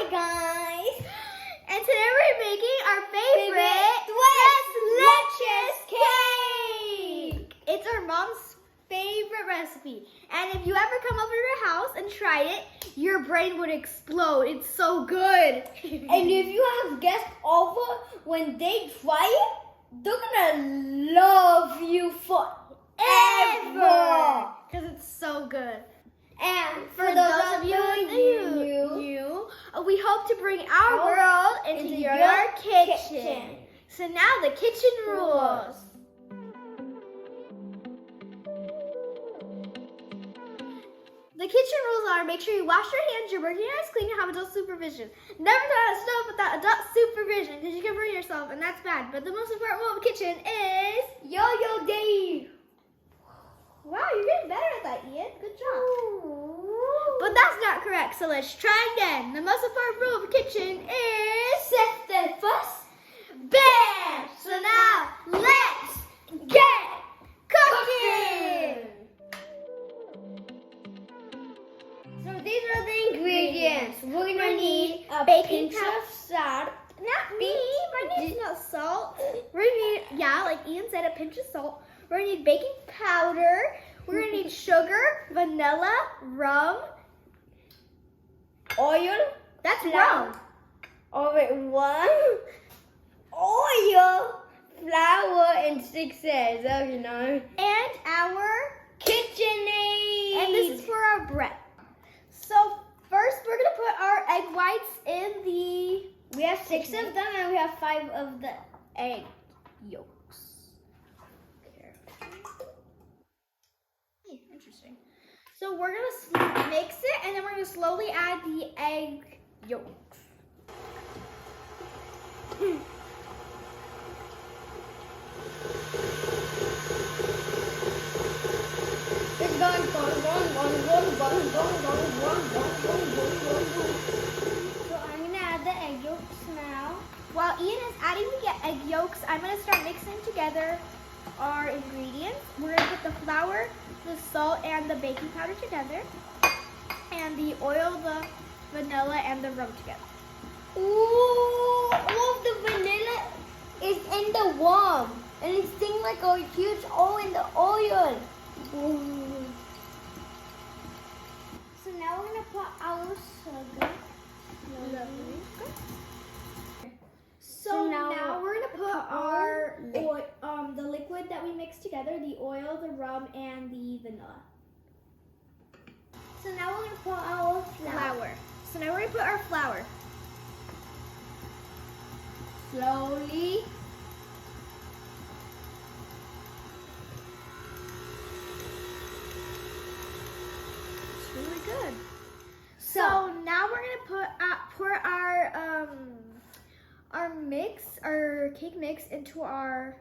Hi guys! And today we're making our favorite leches cake! It's our mom's favorite recipe. And if you ever come over to her house and try it, your brain would explode. It's so good. And if you have guests over, when they try it, they're gonna love you forever! Because it's so good. And For those of you we hope to bring our world into your kitchen. So now the kitchen rules. The kitchen rules are: make sure you wash your hands, you're working your hands clean, and have adult supervision. Never turn on the stove without adult supervision because you can burn yourself and that's bad. But the most important rule of the kitchen is Yo-yo day! wow, you're getting better at that, Ian. Good job. But that's not correct, so let's try again. The most important rule of the kitchen is Set the fuss. bam! So now let's get cooking! So these are the ingredients. We're gonna need a baking pinch of salt. Not me, my name's not salt. We're gonna need, yeah, like Ian said, a pinch of salt. We're gonna need baking powder. We're gonna need sugar, vanilla, rum. Oil. That's Flour. rum. Oh wait, what? Oil, flour, and 6 eggs. Okay, no. And our KitchenAid. And this is for our bread. So first we're gonna put our egg whites in the... We have 6 of them and we have 5 of the egg yolks. Interesting. So we're gonna mix it and then we're gonna slowly add the egg yolks. It's going So I'm gonna add the egg yolks now. While Ian is adding the egg yolks, I'm gonna start mixing together our ingredients. We're gonna put the flour, the salt, and the baking powder together, and the oil, the vanilla, and the rum together. Ooh, all of the vanilla is in the warm, and it's stinging like a huge hole in the oil. Ooh. So now we're gonna put our sugar. Lovely. So now we're gonna put our the liquid that we mixed together, the oil, the rum, and the vanilla. So now we're gonna put our flour. So now we're gonna put our flour. Slowly. It's really good. So now we're gonna pour our cake mix into our.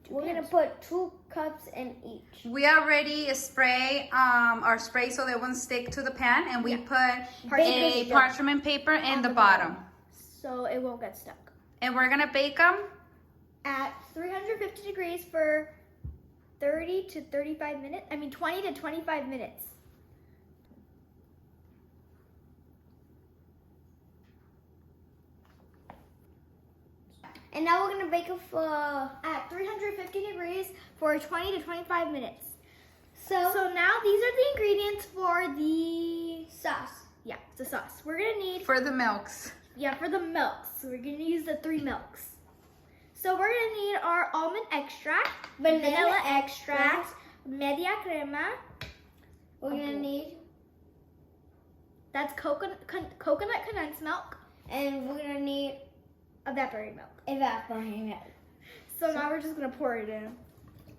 We're gonna put 2 cups in each. We already spray our spray so they won't stick to the pan, and we put a parchment paper in the bottom. So it won't get stuck. And we're gonna bake them At 350 degrees for 30 to 35 minutes. I mean 20 to 25 minutes. And now we're gonna bake it for At 350 degrees for 20 to 25 minutes. so So now these are the ingredients for the sauce. yeah, the sauce. We're gonna need for the milks. for the milks. So we're gonna use the 3 milks. So we're gonna need our almond extract, vanilla extract, media crema. We're gonna need, That's coconut condensed milk, and we're gonna need evaporated milk. evaporated milk. So now we're just gonna pour it in.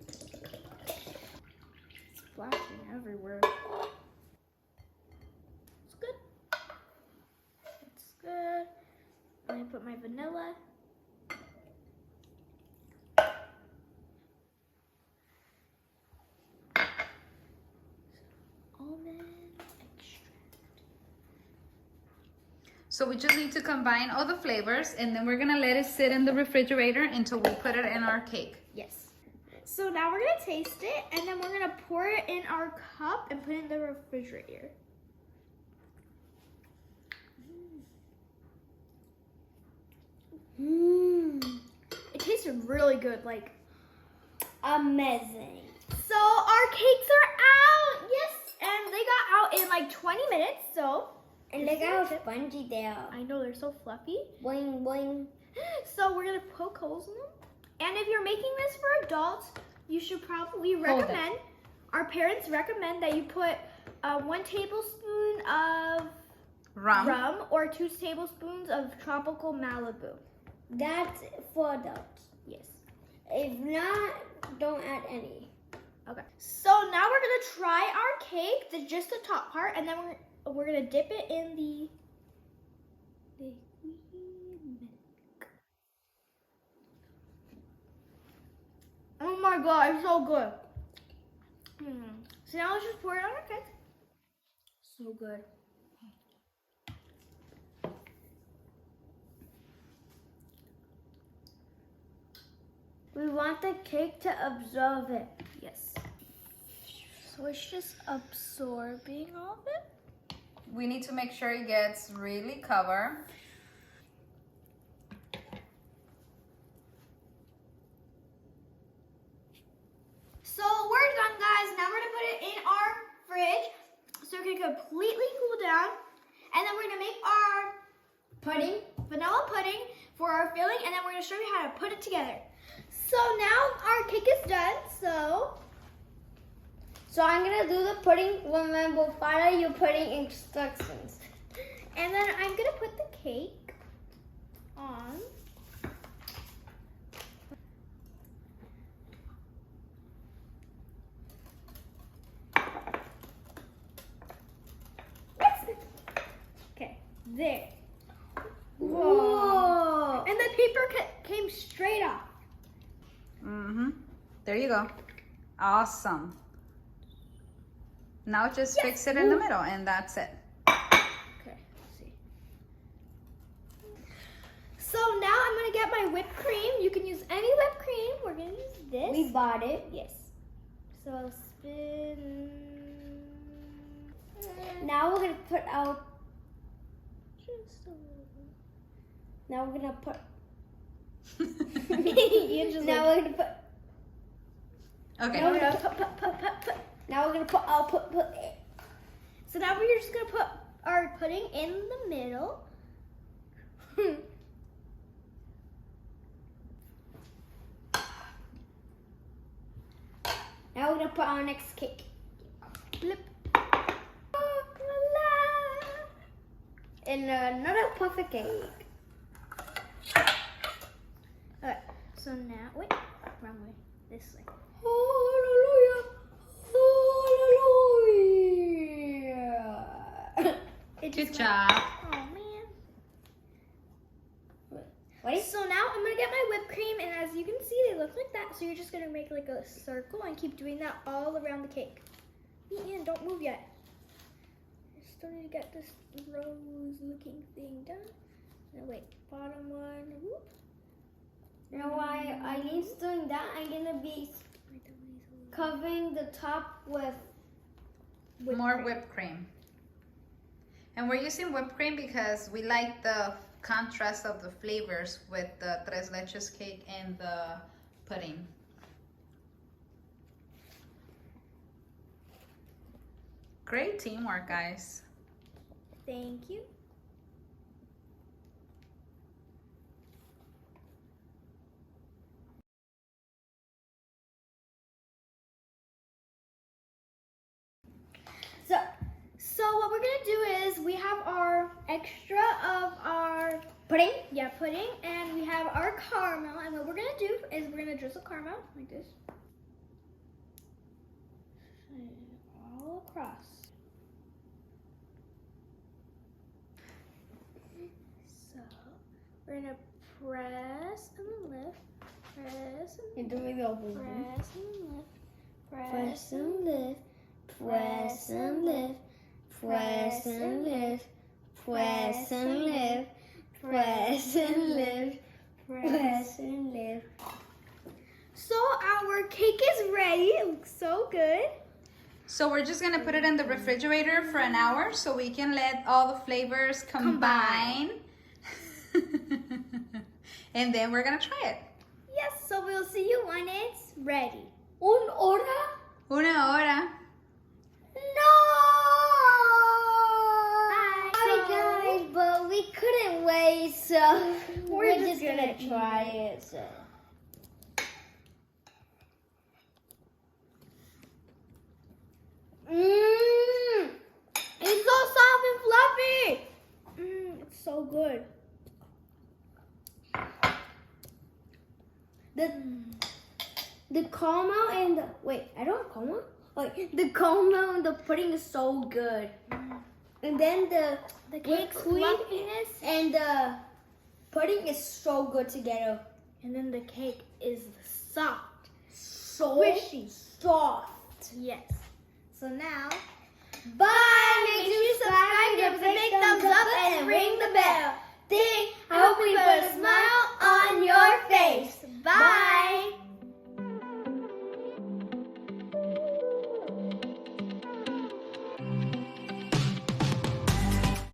It's splashing everywhere. It's good. It's good. I'm gonna put my vanilla. Almond extract. So we just need to combine all the flavors, and then we're gonna let it sit in the refrigerator until we put it in our cake. Yes. So now we're gonna taste it, and then we're gonna pour it in our cup and put it in the refrigerator. It tasted really good, like amazing. So our cakes are out, yes, and they got out in like 20 minutes. So And look how spongy they are. I know they're so fluffy. Boing boing. So we're gonna poke holes in them. And if you're making this for adults, you should probably recommend. Our parents recommend that you put 1 tablespoon of rum or 2 tablespoons of tropical Malibu. That's for adults. Yes. If not, don't add any. Okay. So now we're gonna try our cake, just the top part, and then we're gonna dip it in the milk. Oh my god, it's so good. So now let's just pour it on our cake. So good. We want the cake to absorb it. Yes. So it's just absorbing all of it. We need to make sure it gets really covered. So we're done, guys. Now we're gonna put it in our fridge so it can completely cool down. And then we're gonna make our Pudding. vanilla pudding for our filling, and then we're gonna show you how to put it together. So now our cake is done, so I'm gonna do the pudding. Remember, follow your pudding instructions. and then I'm gonna put the cake on. Okay, there. Whoa! And the paper came straight off. There you go. Awesome. Now just fix it in the middle and that's it. Okay, let's see. So now I'm gonna get my whipped cream. You can use any whipped cream. We're gonna use this. We bought it. Yes. So I'll spin. Now we're gonna put our. Just a little. Now we're gonna put. You just Now we're gonna put. Okay. No, put. Now we're gonna put our put. So now we're just gonna put our pudding in the middle. Now we're gonna put our next cake. Flip. And another perfect cake. Alright, so now, wait, wrong way, this way. Hallelujah! Hallelujah! Good job. Oh man. Wait. So now I'm gonna get my whipped cream, and as you can see, they look like that. So you're just gonna make like a circle and keep doing that all around the cake. Ian, don't move yet. I still need to get this rose-looking thing done. No, wait, bottom one. Whoop. Now while Eileen's doing that, I'm gonna be covering the top with More whipped cream. And we're using whipped cream because we like the contrast of the flavors with the Tres Leches cake and the pudding. Great teamwork, guys. Thank you. So what we're gonna do is we have our extra of our pudding. Yeah, pudding, and we have our caramel, and what we're gonna do is we're gonna drizzle caramel like this. All across. So we're gonna press and then lift, press and You're doing the open. press and lift, Press and lift. Press and lift. Press and lift. Press and lift. Press and lift. Press and lift. So our cake is ready. It looks so good. So we're just gonna put it in the refrigerator for an hour so we can let all the flavors combine. and then we're gonna try it. Yes, so we'll see you when it's ready. Una hora? Una hora. No! Hi, Hi guys, but we couldn't wait, so We're we're just just gonna gonna try it. So. Mmm! It's so soft and fluffy. It's so good. The caramel and the I don't have caramel. Wait, the caramel and the pudding is so good. And then the cake's cream fluffiness, and the pudding is so good together. and then the cake is soft, So squishy. soft. Yes. So now, Bye. make sure you subscribe, give us a big thumbs up, and ring the bell. Ding. I hope we put a smile on